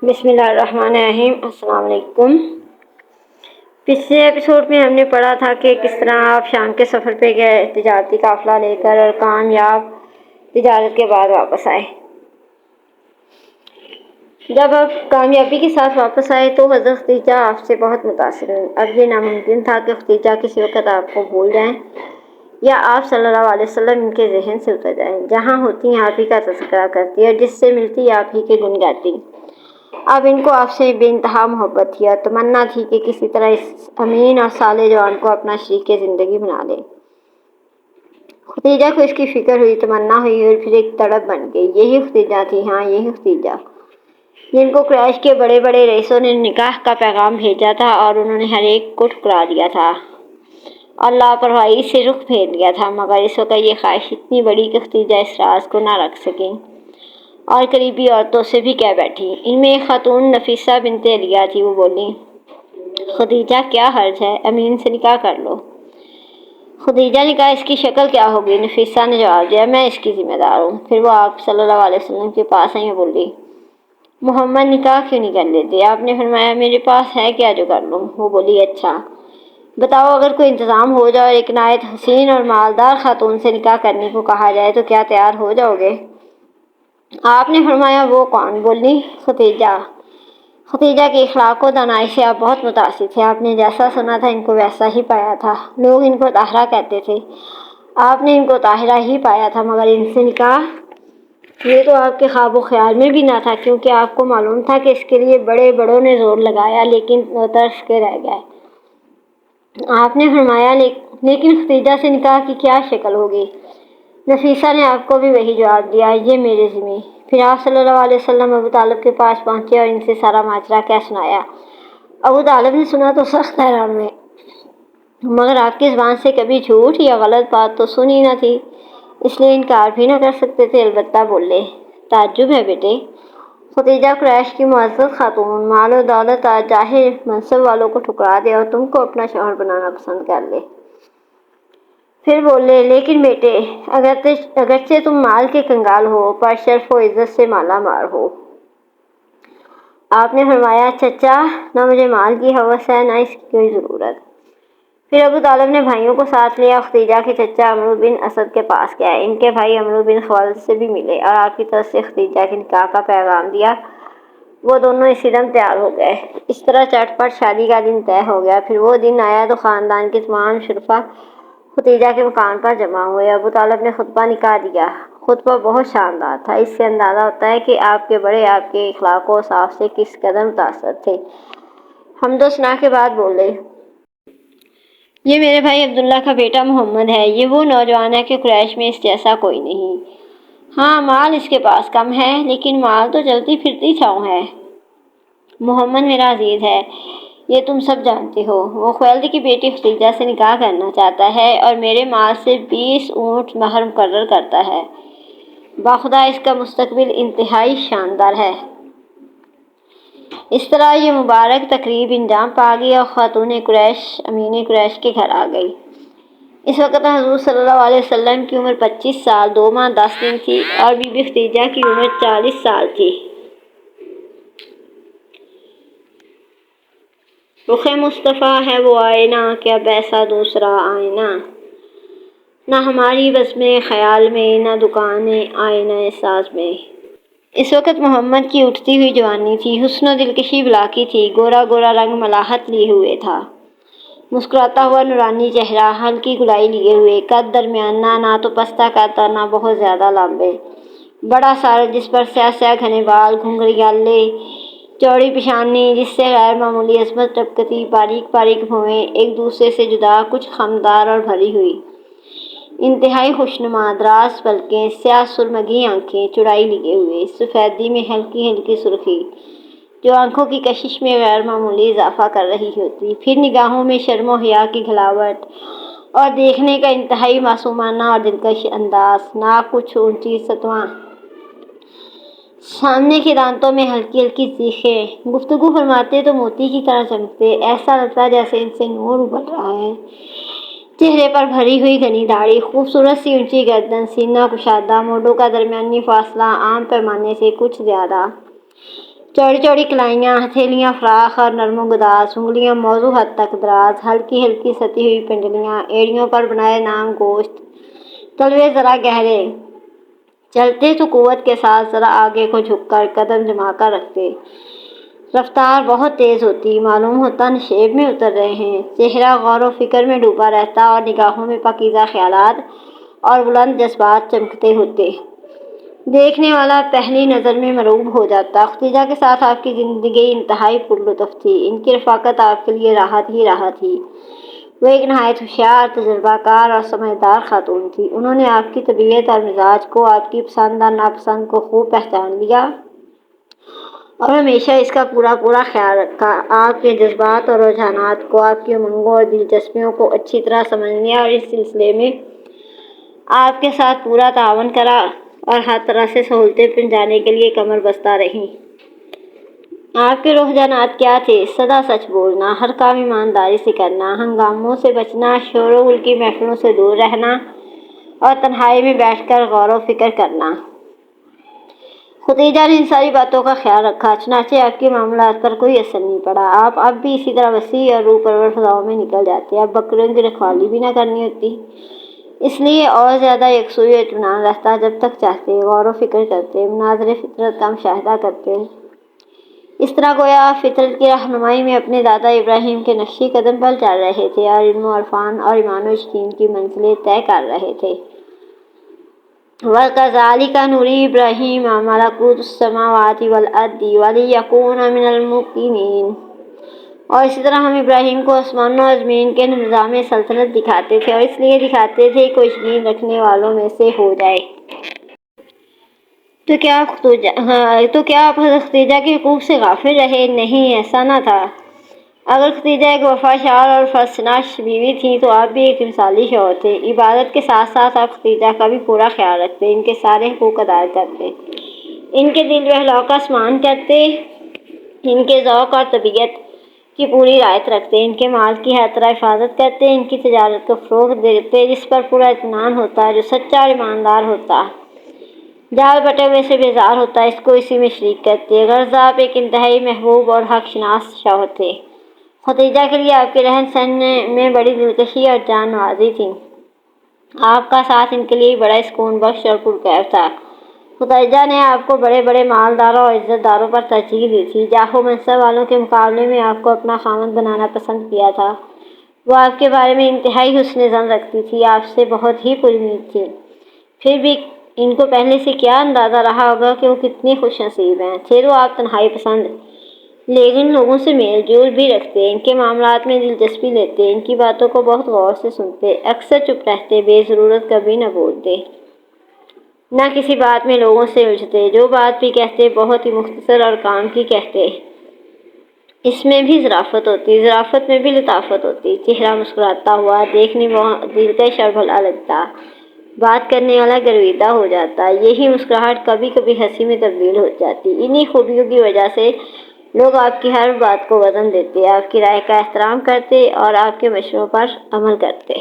بسم اللہ الرحمن الرحیم۔ السلام علیکم۔ پچھلے ایپیسوڈ میں ہم نے پڑھا تھا کہ کس طرح آپ شام کے سفر پہ گئے تجارتی قافلہ لے کر اور کامیاب تجارت کے بعد واپس آئے۔ جب آپ کامیابی کے ساتھ واپس آئے تو حضرت خدیجہ آپ سے بہت متاثر ہوئی۔ اب یہ ناممکن تھا کہ خدیجہ کسی وقت آپ کو بھول جائیں یا آپ صلی اللہ علیہ وسلم ان کے ذہن سے اتر جائیں۔ جہاں ہوتی آپ ہی کا تذکرہ کرتی اور جس سے ملتی آپ ہی کے گن گاتی۔ اب ان کو آپ سے بے انتہا محبت تھی اور تمنا تھی کہ کسی طرح اس امین اور صالح جوان کو اپنا شریک زندگی بنا لے۔ خدیجہ کو اس کی فکر ہوئی، تمنا ہوئی اور پھر ایک تڑپ بن گئی۔ یہی خدیجہ تھی، ہاں یہی خدیجہ جن کو قریش کے بڑے بڑے رئیسوں نے نکاح کا پیغام بھیجا تھا اور انہوں نے ہر ایک کو ٹھکرا دیا تھا اور لاپرواہی سے رخ پھیر لیا تھا، مگر اس وقت یہ خواہش اتنی بڑی کہ خدیجہ اس راز کو نہ رکھ سکیں اور قریبی عورتوں سے بھی کہہ بیٹھی۔ ان میں ایک خاتون نفیسہ بنت علیہ تھی۔ وہ بولی، خدیجہ کیا حرج ہے، امین سے نکاح کر لو۔ خدیجہ نے کہا، اس کی شکل کیا ہوگی؟ نفیسہ نے جواب دیا، میں اس کی ذمہ دار ہوں۔ پھر وہ آپ صلی اللہ علیہ وسلم کے پاس آئی اور بولی، محمد نکاح کیوں نہیں کر لیتے؟ آپ نے فرمایا، میرے پاس ہے کیا جو کر لوں؟ وہ بولی، اچھا بتاؤ، اگر کوئی انتظام ہو جائے اور ایک نہایت حسین اور مالدار خاتون سے نکاح کرنے کو کہا جائے تو کیا تیار ہو جاؤ گے؟ آپ نے فرمایا، وہ کون؟ بولی، خدیجہ۔ خدیجہ کے اخلاق و دانائی سے آپ بہت متاثر تھے۔ آپ نے جیسا سنا تھا ان کو ویسا ہی پایا تھا۔ لوگ ان کو طاہرہ کہتے تھے، آپ نے ان کو طاہرہ ہی پایا تھا، مگر ان سے نکاح یہ تو آپ کے خواب و خیال میں بھی نہ تھا، کیونکہ آپ کو معلوم تھا کہ اس کے لیے بڑے بڑوں نے زور لگایا لیکن وہ ترس کے رہ گئے۔ آپ نے فرمایا، لیکن خدیجہ سے نکاح کی کیا شکل ہوگی؟ نفیسہ نے آپ کو بھی وہی جواب دیا، یہ میرے ذمہ۔ پھر آپ صلی اللہ علیہ وسلم ابو طالب کے پاس پہنچے اور ان سے سارا ماجرا کہہ سنایا۔ ابو طالب نے سنا تو سخت حیران ہوئے، مگر آپ کی زبان سے کبھی جھوٹ یا غلط بات تو سنی نہ تھی، اس لیے انکار بھی نہ کر سکتے تھے۔ البتہ بولے، تعجب ہے بیٹے، خدیجہ قریش کی معزز خاتون مال و دولت اور جاہ منصب والوں کو ٹھکرا دے اور تم کو اپنا شوہر بنانا پسند کر لے۔ پھر بولے، لیکن بیٹے، اگرچہ تم مال کے کنگال ہو پر شرف و عزت سے مالا مال ہو۔ آپ نے فرمایا، چچا، نہ مجھے مال کی ہوس ہے نہ اس کی کوئی ضرورت۔ پھر ابو طالب نے بھائیوں کو ساتھ لیا، خدیجہ کے چچا عمرو بن اسد کے پاس گئے۔ ان کے بھائی عمرو بن خوالد سے بھی ملے اور آپ کی طرف سے خدیجہ کے نکاح کا پیغام دیا۔ وہ دونوں اسی دم تیار ہو گئے۔ اس طرح چٹ پٹ شادی کا دن طے ہو گیا۔ پھر وہ دن آیا تو خاندان کے تمام شرفا خدیجہ کے مکان پر جمع ہوئے۔ ابو طالب نے خطبہ نکاح دیا۔ خطبہ بہت شاندار تھا، اس سے اندازہ ہوتا ہے کہ آپ کے بڑے آپ کے اخلاق و اوصاف سے کس قدر متاثر تھے۔ حمد و ثنا کے بعد بولے، یہ میرے بھائی عبداللہ کا بیٹا محمد ہے۔ یہ وہ نوجوان ہے کہ قریش میں اس جیسا کوئی نہیں۔ ہاں، مال اس کے پاس کم ہے لیکن مال تو چلتی پھرتی چھاؤں ہے۔ محمد میرا عزیز ہے، یہ تم سب جانتے ہو۔ وہ خویلد کی بیٹی خدیجہ سے نکاح کرنا چاہتا ہے اور میرے مال سے 20 اونٹ مہر مقرر کرتا ہے۔ بخدا اس کا مستقبل انتہائی شاندار ہے۔ اس طرح یہ مبارک تقریب انجام پا گئی اور خاتون قریش امین قریش کے گھر آ گئی۔ اس وقت حضور صلی اللہ علیہ وسلم کی عمر 25 سال 2 ماہ 10 دن تھی اور بی بی خدیجہ کی عمر 40 سال تھی۔ رخ مصطفیٰ ہے وہ آئینہ کہ اب ایسا دوسرا آئینہ، نہ ہماری بزم خیال میں نہ دکان آئینہ ساز میں۔ اس وقت محمد کی اٹھتی ہوئی جوانی تھی، حسن و دلکشی بلاکی تھی، گورا گورا رنگ ملاحت لیے ہوئے تھا، مسکراتا ہوا نورانی چہرہ، ہلکی گلائی لیے ہوئے، قد درمیانہ، نہ تو پستہ قد اور نہ بہت زیادہ لمبے، بڑا سر جس پر سیاہ سیاہ گھنے بال، گھنگھری گالے، چوڑی پیشانی جس سے غیر معمولی عظمت ٹپکتی، باریک باریک بھویں ایک دوسرے سے جدا، کچھ خمدار اور بھری ہوئی، انتہائی خوشنما، دراز پلکیں، سیاہ سرمگی آنکھیں، چڑائی لیے ہوئے، سفیدی میں ہلکی ہلکی سرخی جو آنکھوں کی کشش میں غیر معمولی اضافہ کر رہی ہوتی، پھر نگاہوں میں شرم و حیا کی گھلاوٹ اور دیکھنے کا انتہائی معصومانہ اور دلکش انداز، ناک کچھ اونچی سطواں، سامنے کے دانتوں میں ہلکی ہلکی سیخیں، گفتگو فرماتے تو موتی کی طرح چمکتے، ایسا لگتا جیسے ان سے نور ابل رہا ہے۔ چہرے پر بھری ہوئی گھنی داڑھی، خوبصورت سی اونچی گردن، سینہ کشادہ، مونڈوں کا درمیانی فاصلہ عام پیمانے سے کچھ زیادہ، چوڑی چوڑی کلائیاں، ہتھیلیاں فراخ اور نرم و گداز، انگلیاں موزوں حد تک دراز، ہلکی ہلکی ستی ہوئی پنڈلیاں، ایڑیوں پر بنائے نام گوشت، تلوے ذرا گہرے، چلتے تو قوت کے ساتھ ذرا آگے کو جھک کر قدم جما کر رکھتے، رفتار بہت تیز ہوتی، معلوم ہوتا نشیب میں اتر رہے ہیں، چہرہ غور و فکر میں ڈوبا رہتا اور نگاہوں میں پاکیزہ خیالات اور بلند جذبات چمکتے ہوتے، دیکھنے والا پہلی نظر میں مرعوب ہو جاتا۔ ختیجہ کے ساتھ آپ کی زندگی انتہائی پرلطف تھی، ان کی رفاقت آپ کے لیے راحت ہی راحت تھی۔ وہ ایک نہایت ہوشیار، تجربہ کار اور سمجھدار خاتون تھی، انہوں نے آپ کی طبیعت اور مزاج کو، آپ کی پسند اور ناپسند کو خوب پہچان لیا اور ہمیشہ اس کا پورا خیال رکھا، آپ کے جذبات اور رجحانات کو، آپ کی امنگوں اور دلچسپیوں کو اچھی طرح سمجھنے اور اس سلسلے میں آپ کے ساتھ پورا تعاون کرا اور ہر طرح سے سہولتیں پہنچانے کے لیے کمر بستہ رہیں۔ آپ کے رجحانات کیا تھے؟ سدا سچ بولنا، ہر کام ایمانداری سے کرنا، ہنگاموں سے بچنا، شور و غل کی محفلوں سے دور رہنا اور تنہائی میں بیٹھ کر غور و فکر کرنا۔ ختیجہ نے ان ساری باتوں کا خیال رکھا، چنانچہ آپ کے معاملات پر کوئی اثر نہیں پڑا۔ آپ اب بھی اسی طرح وسیع اور روح پرور فضاؤں میں نکل جاتے، اب بکریوں کی رکھوالی بھی نہ کرنی ہوتی، اس لیے اور زیادہ یکسوئی و اطمینان رہتا، جب تک چاہتے غور و فکر کرتے، مناظر فطرت کا مشاہدہ کرتے، اس طرح گویا آپ فطرت کی رہنمائی میں اپنے دادا ابراہیم کے نقشِ قدم پر چل رہے تھے اور علم و عرفان اور ایمان و یقین کی منزلیں طے کر رہے تھے۔ وَكَذَلِكَ نُرِي إِبْرَاهِيمَ مَلَكُوتَ السَّمَاوَاتِ وَالْأَرْضِ وَلِيَكُونَ مِنَ الْمُوقِنِينَ، اور اسی طرح ہم ابراہیم کو آسمانوں اور زمین کے نظام سلطنت دکھاتے تھے، اور اس لیے دکھاتے تھے کہ وہ یقین رکھنے والوں میں سے ہو جائے۔ تو کیا آپ حضرت ختیجہ کے حقوق سے غافل رہے؟ نہیں، ایسا نہ تھا۔ اگر ختیجہ ایک وفاشار اور فرزشناس بیوی تھیں تو آپ بھی ایک مثالی شوہر تھے۔ عبادت کے ساتھ ساتھ آپ ختیجہ کا بھی پورا خیال رکھتے، ان کے سارے حقوق ادا کرتے، ان کے دل بہلاؤ کا سامان کرتے، ان کے ذوق اور طبیعت کی پوری رعایت رکھتے، ان کے مال کی ہر طرح حفاظت کرتے، ان کی تجارت کو فروغ دیتے جس پر پورا اطمینان ہوتا، جو سچا اور ایماندار ہوتا، جال بٹے ہوئے سے بیزار ہوتا، اس کو اسی میں شریک کرتے۔ غرض آپ ایک انتہائی محبوب اور حق شناس شوہر تھے۔ ختیجہ کے لیے آپ کے رہن سہن میں بڑی دلکشی اور جان نوازی تھی، آپ کا ساتھ ان کے لیے بڑا سکون بخش اور پرکیف تھا۔ ختیجہ نے آپ کو بڑے بڑے مالداروں اور عزت داروں پر ترجیح دی تھی، جاہ و منصب والوں کے مقابلے میں آپ کو اپنا خاوند بنانا پسند کیا تھا۔ وہ آپ کے بارے میں انتہائی حسن ظن رکھتی تھی، آپ سے بہت ہی پر امید تھی، پھر بھی ان کو پہلے سے کیا اندازہ رہا ہوگا کہ وہ کتنی خوش نصیب ہیں۔ تھے تو آپ تنہائی پسند، لیکن لوگوں سے میل جول بھی رکھتے، ان کے معاملات میں دلچسپی لیتے، ان کی باتوں کو بہت غور سے سنتے، اکثر چپ رہتے، بے ضرورت کبھی نہ بولتے، نہ کسی بات میں لوگوں سے الجھتے، جو بات بھی کہتے بہت ہی مختصر اور کام کی کہتے، اس میں بھی ظرافت ہوتی، ظرافت میں بھی لطافت ہوتی، چہرہ مسکراتا ہوا، دیکھنے میں دلکش اور بھلا لگتا، بات کرنے والا گرویدہ ہو جاتا، یہی مسکراہٹ کبھی کبھی ہنسی میں تبدیل ہو جاتی۔ انہی خوبیوں کی وجہ سے لوگ آپ کی ہر بات کو وزن دیتے، آپ کی رائے کا احترام کرتے اور آپ کے مشوروں پر عمل کرتے۔